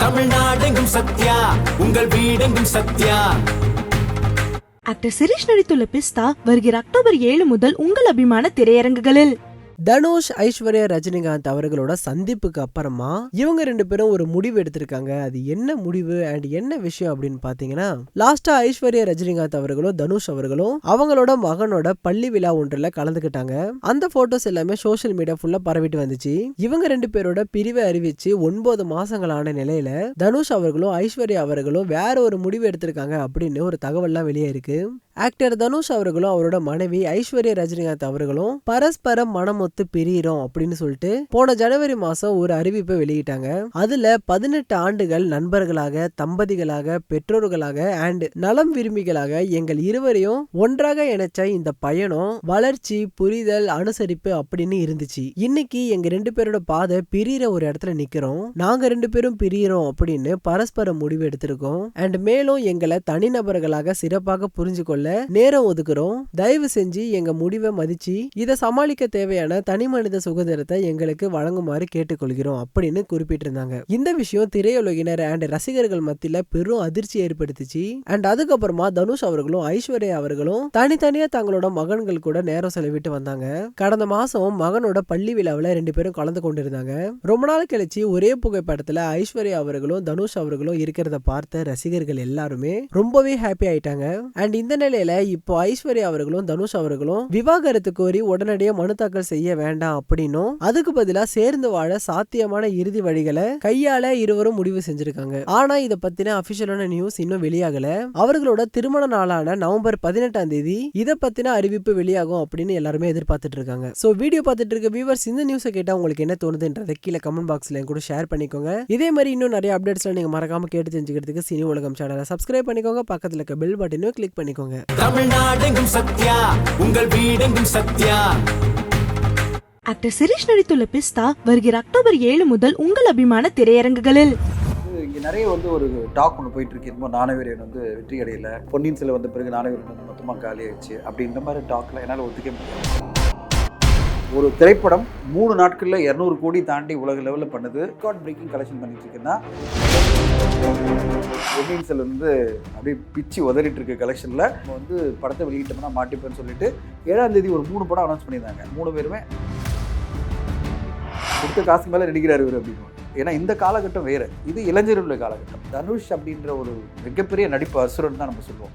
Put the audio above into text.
தமிழ்நாடெங்கும் சத்யா, உங்கள் வீடெங்கும் சத்யா. ஆக்டர் சிரீஷ் நடித்துள்ள பிஸ்தா வருகிற அக்டோபர் 7 முதல் உங்கள் அபிமான திரையரங்குகளில். தனுஷ், ஐஸ்வர்யா, ரஜினிகாந்த் அவர்களோட சந்திப்புக்கு அப்புறமா இவங்க ரெண்டு பேரும் ஒரு முடிவு எடுத்திருக்காங்க. அது என்ன முடிவு அண்ட் என்ன விஷயம் அப்படின்னு பாத்தீங்கன்னா, லாஸ்டா ஐஸ்வர்யா, ரஜினிகாந்த் அவர்களும் தனுஷ் அவர்களும் அவங்களோட மகனோட பள்ளி விழா ஒன்றுல கலந்துக்கிட்டாங்க. அந்த போட்டோஸ் எல்லாமே சோசியல் மீடியா ஃபுல்லா பரவிட்டு வந்துச்சு. இவங்க ரெண்டு பேரோட பிரிவை அறிவிச்சு 9 மாசங்களான நிலையில தனுஷ் அவர்களும் ஐஸ்வர்யா அவர்களும் வேற ஒரு முடிவு எடுத்திருக்காங்க அப்படின்னு ஒரு தகவல்லாம் வெளியே இருக்கு. ஆக்டர் தனுஷ் அவர்களும் அவரோட மனைவி ஐஸ்வர்யா ரஜினிகாந்த் அவர்களும் பரஸ்பரம் மனமொத்து பிரியிறோம் அப்படின்னு சொல்லிட்டு போன ஜனவரி மாசம் ஒரு அறிவிப்பை வெளியிட்டாங்க. அதுல 18 ஆண்டுகள் நண்பர்களாக, தம்பதிகளாக, பெற்றோர்களாக அண்ட் நலம் விரும்பிகளாக எங்கள் இருவரையும் ஒன்றாக இணைச்ச இந்த பயணம் வளர்ச்சி, புரிதல், அனுசரிப்பு அப்படின்னு இருந்துச்சு. இன்னைக்கு எங்க ரெண்டு பேரோட பாதை பிரியிற ஒரு இடத்துல நிக்கிறோம். நாங்க ரெண்டு பேரும் பிரியிறோம் அப்படின்னு பரஸ்பர முடிவு எடுத்திருக்கோம். அண்ட் மேலும் எங்களை தனிநபர்களாக சிறப்பாக புரிஞ்சு கொள்ள நேரம் ஒதுக்குறோம். தயவு செஞ்சு எங்க முடிவை மதிச்சு இதை சமாளிக்க தேவையான தனி மனித சுதந்திரத்தை எங்களுக்கு வழங்குமாறு கேட்டுக்கொள்கிறோம் அப்படின்னு குறிப்பிட்டிருந்தாங்க. இந்த விஷயம் திரையுலகினர் அண்ட் ரசிகர்கள் மத்தியில பெரும் அதிர்ச்சி ஏற்படுத்துச்சு. அண்ட் அதுக்கப்புறமா தனுஷ் அவர்களும் ஐஸ்வர்யா அவர்களும் தனித்தனியா தங்களோட மகன்கள் கூட நேரம் செலவிட்டு வந்தாங்க. கடந்த மாசம் மகனோட பள்ளி விழாவில் ரெண்டு பேரும் கலந்து கொண்டிருந்தாங்க. ரொம்ப நாள் கழிச்சு ஒரே புகைப்படத்துல ஐஸ்வர்யா அவர்களும் தனுஷ் அவர்களும் இருக்கிறத பார்த்த ரசிகர்கள் எல்லாருமே ரொம்பவே ஹாப்பி ஆயிட்டாங்க. அண்ட் இந்த நிலையில இப்போ ஐஸ்வர்யா அவர்களும் தனுஷ் அவர்களும் விவாகரத்து கோரி உடனடியாக மனு தாக்கல் செய்ய வேண்டாம் அப்படின்னும் அதுக்கு பதிலா சேர்ந்து வாழ சாத்தியமான இறுதி வழிகளை கையால இருவரும் முடிவு செஞ்சிருக்காங்க. ஆனா இத பத்தின அபிஷியலான நியூஸ் இன்னும் வெளியாகல. அவர்களோட திருமண நாளான நவம்பர் 18ஆம் தேதி இத பத்தின அறிவிப்பு வெளியாகும் அப்படின்னு எல்லாருமே எதிர்பார்த்துட்டு இருக்காங்க. சோ வீடியோ பார்த்துட்டு இருக்க வியூவர்ஸ், இந்த நியூஸை கேட்டா உங்களுக்கு என்ன தோணுதுன்றதை கீழே கமெண்ட் பாக்ஸ்ல கூட ஷேர் பண்ணிக்கோங்க. இதே மாதிரி இன்னும் நிறைய அப்டேட்ஸ்ல நீங்க மறக்காம கேட்டு தெரிஞ்சுக்கிறதுக்கு சினி உலகம் சேனலை சப்ஸ்கிரைப் பண்ணிக்கோங்க. பக்கத்துல இருக்க பெல் பட்டனையும் கிளிக் பண்ணிக்கோங்க. தமிழ்நாடெங்கும் சத்யா, உங்கள் வீடெங்கும் சத்யா. ஆக்டர் சிரீஷ் நடித்துள்ள பிஸ்தா வருகிற அக்டோபர் 7 முதல் உங்கள் அபிமான திரையரங்குகளில். இங்கே நிறைய ஒரு டாக் ஒன்று போயிட்டு இருக்கு. இன்னும் நாணயவீரன் வெற்றி அடையலை, பொன்னியின் செல்வன் வந்த பிறகு நாணயவீரன் மொத்தமாக காலி ஆயிடுச்சு அப்படின்ற மாதிரி டாக்ல என்னால் ஒத்துக்க முடியாது. ஒரு திரைப்படம் 3 நாட்களில் 200 கோடி தாண்டி உலக லெவலில் பண்ணுது. ரெக்கார்ட் பிரேக்கிங் கலெக்ஷன் பண்ணிட்டு இருக்குன்னா பொன்னியின் செல்வன் அப்படியே பிச்சு உதறிட்டு இருக்க கலெக்ஷனில் நம்ம படத்தை வெளியிட்டோம்னா மாட்டிப்பேன்னு சொல்லிட்டு 7ஆம் தேதி ஒரு 3 படம் அனௌன்ஸ் பண்ணியிருந்தாங்க. 3 பேருமே கொடுத்த காசுக்கு மேலே நடிக்கிறார் இவர் அப்படின்னு. ஏன்னா இந்த காலகட்டம் வேறு, இது இளைஞர்களுடைய காலகட்டம். தனுஷ் அப்படின்ற ஒரு மிகப்பெரிய நடிப்பு அசுரன் தான் நம்ம சொல்லுவோம்.